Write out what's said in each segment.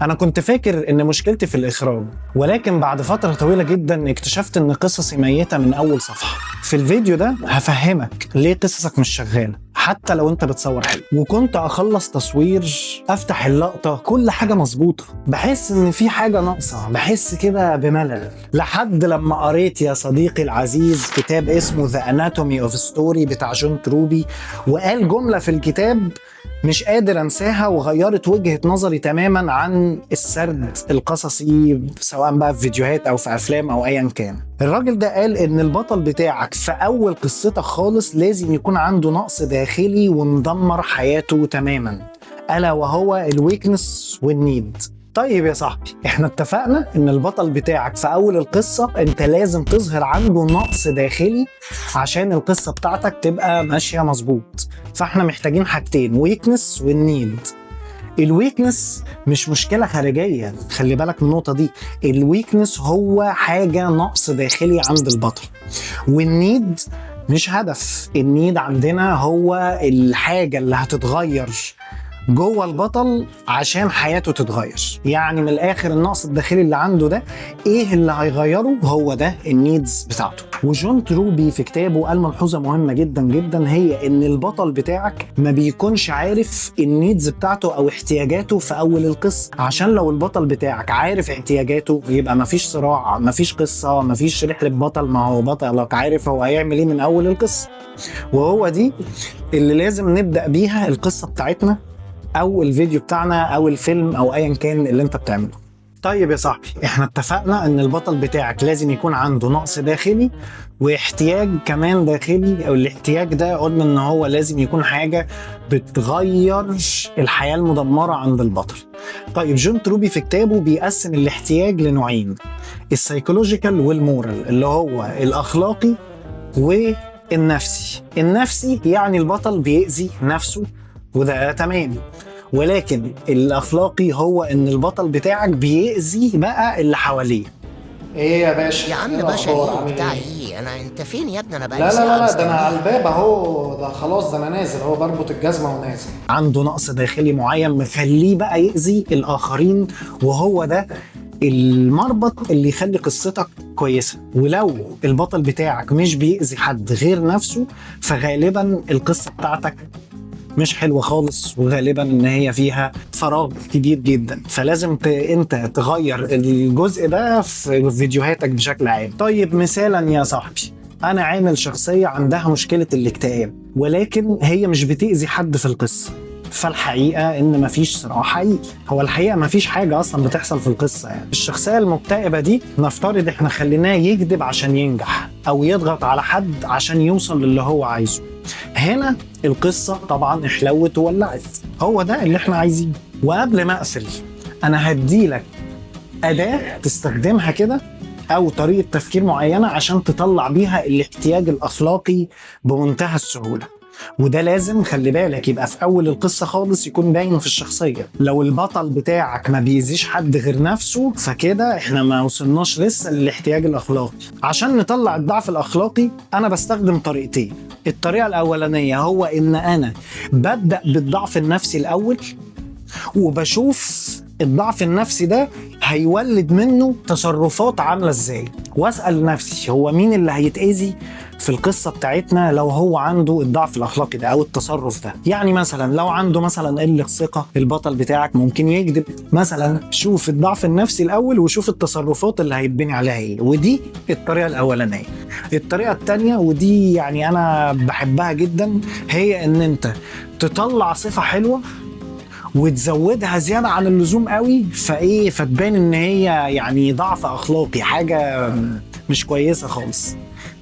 أنا كنت فاكر إن مشكلتي في الإخراج، ولكن بعد فترة طويلة جدا اكتشفت إن قصصي ميتة من أول صفحة. في الفيديو ده هفهمك ليه قصصك مش شغالة حتى لو أنت بتصور حلو. وكنت أخلص تصوير أفتح اللقطة كل حاجة مظبوطة، بحس إن في حاجة ناقصة، بحس كده بملل، لحد لما قريت يا صديقي العزيز كتاب اسمه The Anatomy of Story بتاع جون تروبي، وقال جملة في الكتاب مش قادر انساها وغيرت وجهة نظري تماما عن السرد القصصي، سواء بقى في فيديوهات او في افلام او ايا كان. الراجل ده قال ان البطل بتاعك في اول قصتك خالص لازم يكون عنده نقص داخلي ومدمر حياته تماما، الا وهو الويكنس والنيد. طيب يا صاحبي، احنا اتفقنا ان البطل بتاعك في اول القصة انت لازم تظهر عنده نقص داخلي عشان القصة بتاعتك تبقى ماشية مظبوط. فاحنا محتاجين حاجتين، ويكنس والنيد. الويكنس مش مشكلة خارجية، خلي بالك من النقطة دي. الويكنس هو حاجة نقص داخلي عند البطل، والنيد مش هدف. النيد عندنا هو الحاجة اللي هتتغير جوه البطل عشان حياته تتغير. يعني من الاخر النقص الداخلي اللي عنده ده ايه اللي هيغيره؟ هو ده النيدز بتاعته. وجون تروبي في كتابه قال ملحوظه مهمه جدا جدا، هي ان البطل بتاعك ما بيكونش عارف النيدز بتاعته او احتياجاته في اول القصه، عشان لو البطل بتاعك عارف احتياجاته يبقى مفيش صراع، مفيش قصه، مفيش رحله بطل. ما هو بطلك عارف هو هيعمل ايه من اول القصه، وهو دي اللي لازم نبدا بيها القصه بتاعتنا او الفيديو بتاعنا او الفيلم او ايا كان اللي انت بتعمله. طيب يا صاحبي، احنا اتفقنا ان البطل بتاعك لازم يكون عنده نقص داخلي واحتياج كمان داخلي، او الاحتياج ده قلنا ان هو لازم يكون حاجة بتغير الحياة المدمرة عند البطل. طيب جون تروبي في كتابه بيقسم الاحتياج لنوعين، السايكولوجيكال والمورال، اللي هو الاخلاقي والنفسي. النفسي يعني البطل بيأذي نفسه وده تمام، ولكن الاخلاقي هو ان البطل بتاعك بيأذي بقى اللي حواليه. ايه يا باشا؟ يا عم باشا ايه بتاع ايه؟ انت فين يا ابني؟ انا بقالي لا لا ساعة لا لا، ده انا على مستنيك. الباب اهو، ده خلاص، ده انا نازل، هو بربط الجزمه ونازل. عنده نقص داخلي معين مخليه بقى يأذي الاخرين، وهو ده المربط اللي يخلي قصتك كويسه. ولو البطل بتاعك مش بيأذي حد غير نفسه، فغالبا القصه بتاعتك مش حلوة خالص، وغالبا ان هي فيها فراغ كبير جدا. فلازم انت تغير الجزء ده في فيديوهاتك بشكل عام. طيب مثالا يا صاحبي، انا عامل شخصية عندها مشكلة الاكتئاب، ولكن هي مش بتأذي حد في القصة. فالحقيقة ان مفيش صراع حقيقي، هو الحقيقة مفيش حاجة اصلا بتحصل في القصة. يعني الشخصية المكتئبة دي نفترض احنا خليناه يكذب عشان ينجح، او يضغط على حد عشان يوصل للي هو عايزه. هنا القصة طبعا احلوت وولعت، هو ده اللي احنا عايزينه. وقبل ما اقفل، انا هديلك اداة تستخدمها كده او طريقة تفكير معينة عشان تطلع بيها الاحتياج الاخلاقي بمنتهى السهولة. وده لازم خلي بالك يبقى في اول القصة خالص يكون باين في الشخصية. لو البطل بتاعك ما بيأذيش حد غير نفسه، فكده احنا ما وصلناش لسه للاحتياج الاخلاقي. عشان نطلع الضعف الاخلاقي انا بستخدم طريقتين. الطريقة الاولانية هو ان انا ببدأ بالضعف النفسي الاول، وبشوف الضعف النفسي ده هيولد منه تصرفات عاملة ازاي، واسأل نفسي هو مين اللي هيتأذي في القصة بتاعتنا لو هو عنده الضعف الأخلاقي ده أو التصرف ده. يعني مثلا لو عنده مثلا قلة ثقة، البطل بتاعك ممكن يكذب مثلا. شوف الضعف النفسي الأول وشوف التصرفات اللي هيتبني عليها ايه. ودي الطريقة الأولانية. الطريقة التانية ودي يعني أنا بحبها جدا، هي إن أنت تطلع صفة حلوة وتزودها زيادة عن اللزوم قوي، فتبان ان هي يعني ضعف اخلاقي، حاجة مش كويسة خالص.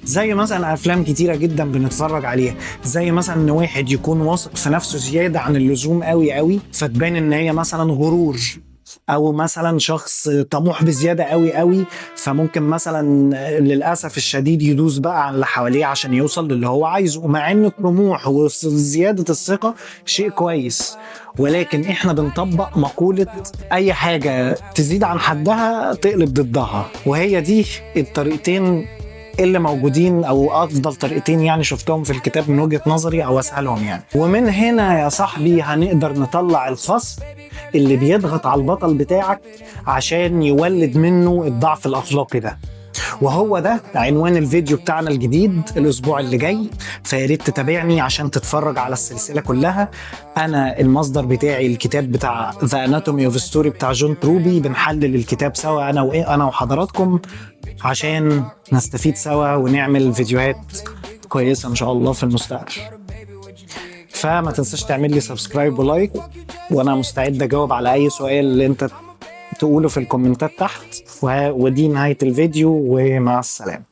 زي مثلا افلام كتيرة جدا بنتفرج عليها، زي مثلا ان واحد يكون واثق في نفسه زيادة عن اللزوم قوي قوي، فتبان ان هي مثلا غرور. او مثلا شخص طموح بزياده قوي قوي، فممكن مثلا للاسف الشديد يدوس بقى على اللي حواليه عشان يوصل للي هو عايزه، مع ان الطموح وزياده الثقه شيء كويس. ولكن احنا بنطبق مقوله اي حاجه تزيد عن حدها تقلب ضدها، وهي دي الطريقتين اللي موجودين، او افضل طريقتين يعني شفتهم في الكتاب من وجهة نظري او اسهلهم يعني. ومن هنا يا صاحبي هنقدر نطلع الخصم اللي بيضغط على البطل بتاعك عشان يولد منه الضعف الأخلاقي ده. وهو ده عنوان الفيديو بتاعنا الجديد الأسبوع اللي جاي، فياريت تتابعني عشان تتفرج على السلسلة كلها. أنا المصدر بتاعي الكتاب بتاع The Anatomy of Story بتاع جون تروبي، بنحلل الكتاب سوا أنا وحضراتكم عشان نستفيد سوا ونعمل فيديوهات كويسة إن شاء الله في المستقبل. فما تنساش تعمل لي سبسكرايب ولايك، وأنا مستعد أجاوب على أي سؤال اللي أنت تقوله في الكومنتات تحت. ودي نهاية الفيديو، ومع السلامة.